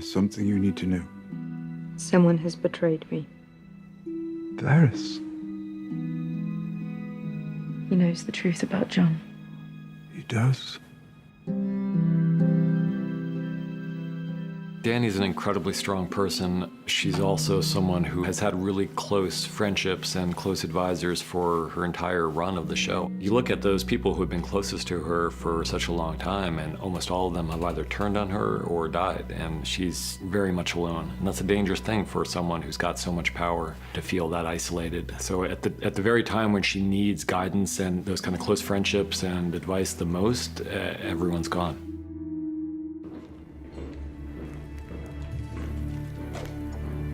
There's something you need to know. Someone has betrayed me. Varys. He knows the truth about John. He does. Dany's an incredibly strong person. She's also someone who has had really close friendships and close advisors for her entire run of the show. You look at those people who have been closest to her for such a long time, and almost all of them have either turned on her or died, and she's very much alone. And that's a dangerous thing for someone who's got so much power, to feel that isolated. So at the very time when she needs guidance and those kind of close friendships and advice the most, everyone's gone.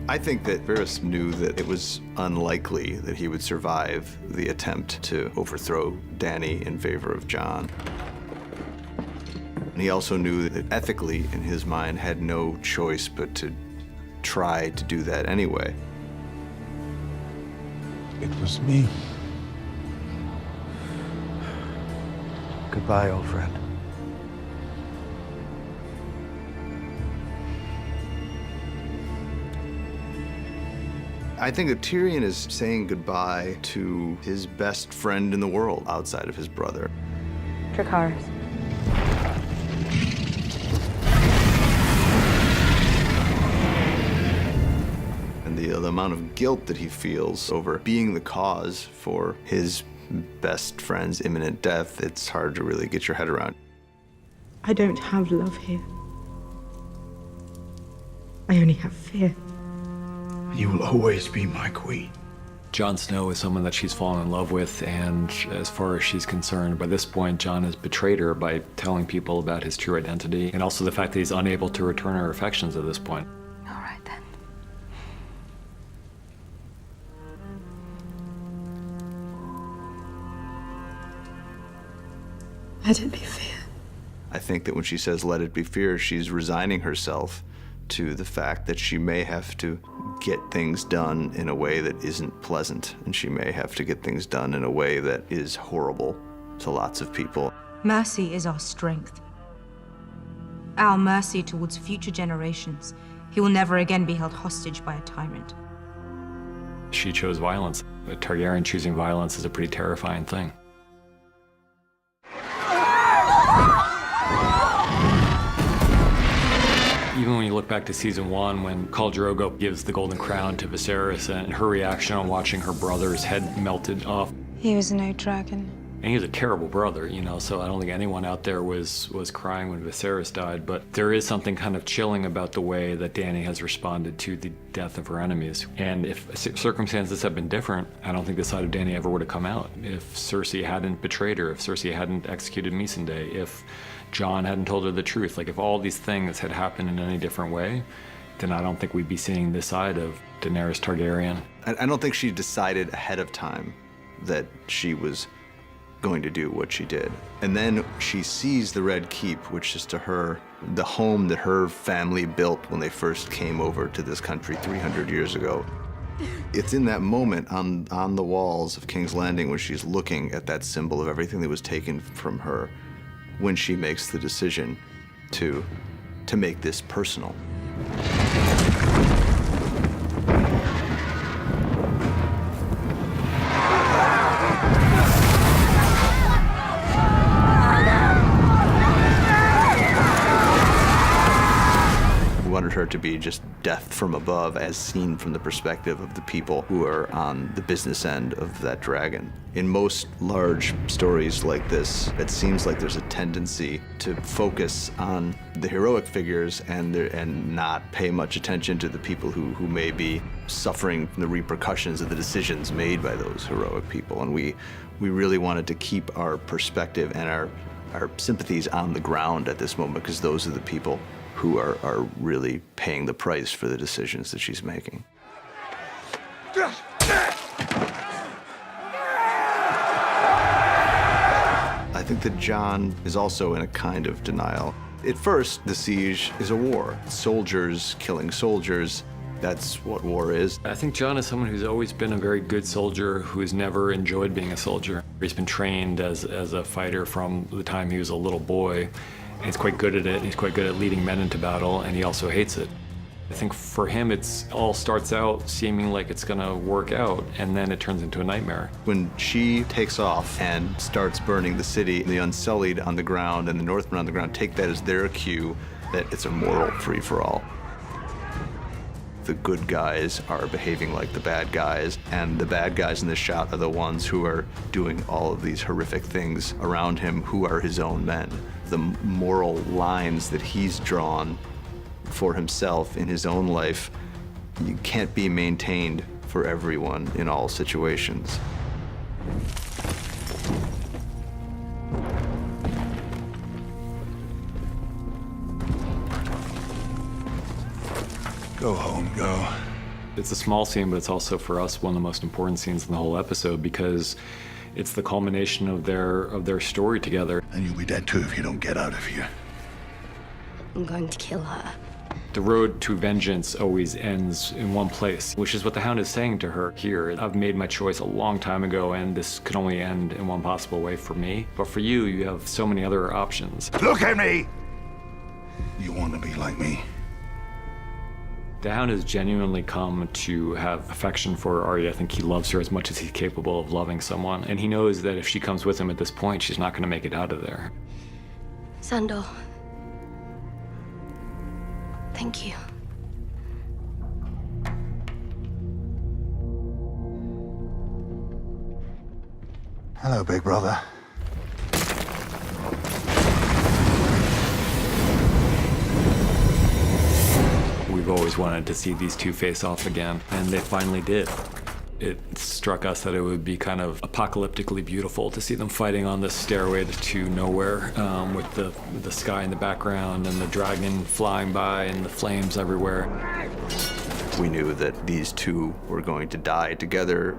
I think that Varys knew that it was unlikely that he would survive the attempt to overthrow Dany in favor of Jon. And he also knew that ethically, in his mind, had no choice but to try to do that anyway. It was me. Goodbye, old friend. I think that Tyrion is saying goodbye to his best friend in the world outside of his brother. Dracarys. And the amount of guilt that he feels over being the cause for his best friend's imminent death, it's hard to really get your head around. I don't have love here. I only have fear. You will always be my queen. Jon Snow is someone that she's fallen in love with, and as far as she's concerned, by this point, Jon has betrayed her by telling people about his true identity, and also the fact that he's unable to return her affections at this point. All right, then. Let it be fear. I think that when she says, let it be fear, she's resigning herself to the fact that she may have to get things done in a way that isn't pleasant, and she may have to get things done in a way that is horrible to lots of people. Mercy is our strength. Our mercy towards future generations. He will never again be held hostage by a tyrant. She chose violence. A Targaryen choosing violence is a pretty terrifying thing. Even when you look back to season 1, when Khal Drogo gives the Golden Crown to Viserys, and her reaction on watching her brother's head melted off. He was no dragon. And he was a terrible brother, you know, so I don't think anyone out there was crying when Viserys died, but there is something kind of chilling about the way that Dany has responded to the death of her enemies. And if circumstances had been different, I don't think the side of Dany ever would have come out. If Cersei hadn't betrayed her, if Cersei hadn't executed Missandei, if Jon hadn't told her the truth, like if all these things had happened in any different way, then I don't think we'd be seeing this side of Daenerys Targaryen. I don't think she decided ahead of time that she was going to do what she did. And then she sees the Red Keep, which is to her the home that her family built when they first came over to this country 300 years ago. It's in that moment on the walls of King's Landing when she's looking at that symbol of everything that was taken from her, when she makes the decision to make this personal. We wanted her to be just death from above, as seen from the perspective of the people who are on the business end of that dragon. In most large stories like this, it seems like there's a tendency to focus on the heroic figures and not pay much attention to the people who may be suffering from the repercussions of the decisions made by those heroic people. And we really wanted to keep our perspective and our sympathies on the ground at this moment, because those are the people who are really paying the price for the decisions that she's making. I think that Jon is also in a kind of denial. At first, the siege is a war. Soldiers killing soldiers. That's what war is. I think Jon is someone who's always been a very good soldier, who's never enjoyed being a soldier. He's been trained as a fighter from the time he was a little boy. And he's quite good at it. He's quite good at leading men into battle, and he also hates it. I think for him, it's all starts out seeming like it's gonna work out, and then it turns into a nightmare. When she takes off and starts burning the city, the Unsullied on the ground and the Northmen on the ground take that as their cue that it's a moral free-for-all. The good guys are behaving like the bad guys, and the bad guys in this shot are the ones who are doing all of these horrific things around him, who are his own men. The moral lines that he's drawn for himself in his own life, you can't be maintained for everyone in all situations. Go home, go. It's a small scene, but it's also for us one of the most important scenes in the whole episode because it's the culmination of their story together. And you'll be dead too if you don't get out of here. I'm going to kill her. The road to vengeance always ends in one place, which is what the Hound is saying to her here. I've made my choice a long time ago, and this could only end in one possible way for me. But for you, you have so many other options. Look at me! You want to be like me? The Hound has genuinely come to have affection for Arya. I think he loves her as much as he's capable of loving someone. And he knows that if she comes with him at this point, she's not going to make it out of there. Sandor. Thank you. Hello, big brother. We've always wanted to see these two face off again, and they finally did. It struck us that it would be kind of apocalyptically beautiful to see them fighting on this stairway to nowhere, with the sky in the background and the dragon flying by and the flames everywhere. We knew that these two were going to die together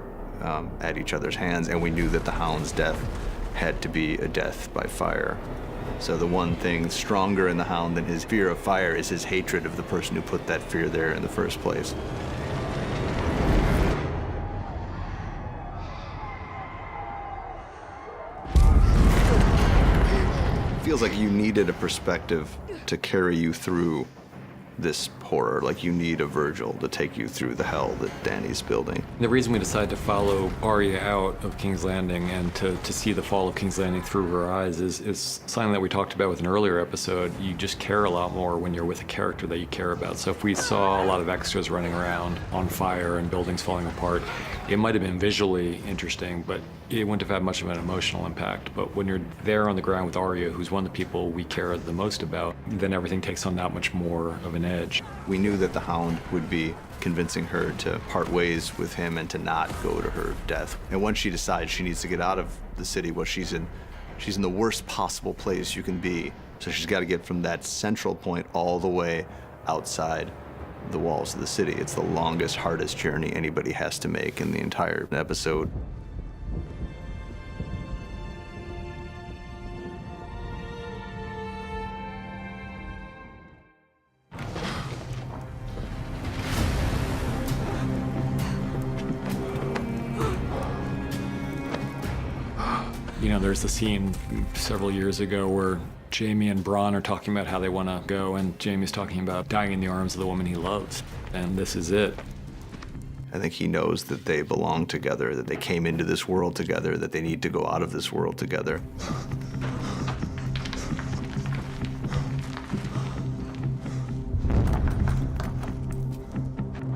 at each other's hands, and we knew that the Hound's death had to be a death by fire. So the one thing stronger in the Hound than his fear of fire is his hatred of the person who put that fear there in the first place. Feels like you needed a perspective to carry you through this horror, like you need a Virgil to take you through the hell that Dany's building. The reason we decided to follow Arya out of King's Landing and to see the fall of King's Landing through her eyes is something that we talked about with an earlier episode. You just care a lot more when you're with a character that you care about. So if we saw a lot of extras running around on fire and buildings falling apart, it might have been visually interesting, but it wouldn't have had much of an emotional impact. But when you're there on the ground with Arya, who's one of the people we care the most about, then everything takes on that much more of an edge. We knew that the Hound would be convincing her to part ways with him and to not go to her death. And once she decides she needs to get out of the city, well, she's in the worst possible place you can be. So she's got to get from that central point all the way outside the walls of the city. It's the longest, hardest journey anybody has to make in the entire episode. You know, there's a scene several years ago where Jaime and Bronn are talking about how they want to go, and Jaime's talking about dying in the arms of the woman he loves. And this is it. I think he knows that they belong together, that they came into this world together, that they need to go out of this world together.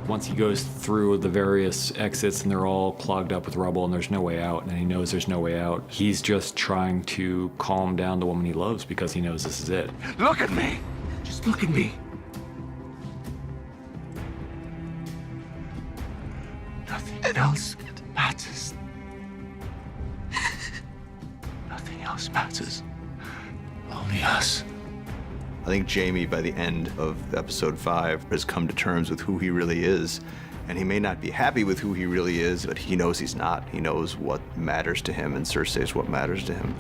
Once he goes through the various exits and they're all clogged up with rubble and there's no way out, and he knows there's no way out, he's just trying to calm down the woman he loves because he knows this is it. Look at me! Just look at me. Nothing else matters. Nothing else matters. Only us. I think Jaime, by the end of episode 5, has come to terms with who he really is. And he may not be happy with who he really is, but he knows he's not. He knows what matters to him, and Cersei is what matters to him.